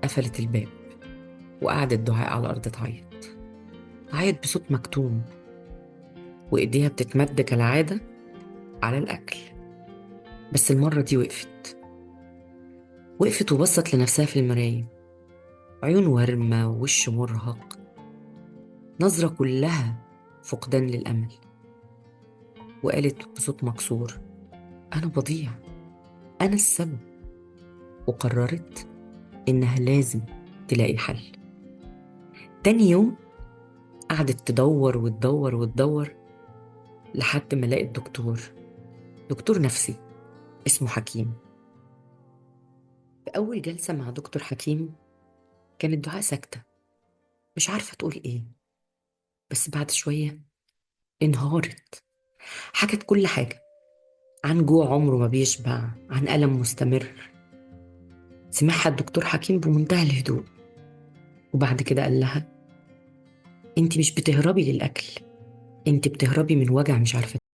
قفلت الباب وقعدت دعاء على الأرض تعيط. تعيط بصوت مكتوم، وإيديها بتتمد كالعادة على الأكل. بس المرة دي وقفت وبصت لنفسها في المراية. عيون ورمة ووش مرهق، نظرة كلها فقدان للأمل. وقالت بصوت مكسور: أنا بضيع، أنا السبب. وقررت إنها لازم تلاقي حل. تاني يوم قعدت تدور وتدور وتدور لحد ما لقت دكتور نفسي اسمه حكيم. في أول جلسة مع دكتور حكيم كانت دعاء ساكتة، مش عارفة تقول إيه. بس بعد شوية انهارت، حكت كل حاجة: عن جوع عمره ما بيشبع، عن ألم مستمر. سمعها الدكتور حكيم بمنتهى الهدوء، وبعد كده قال لها: انت مش بتهربي للأكل، انت بتهربي من وجع مش عارفة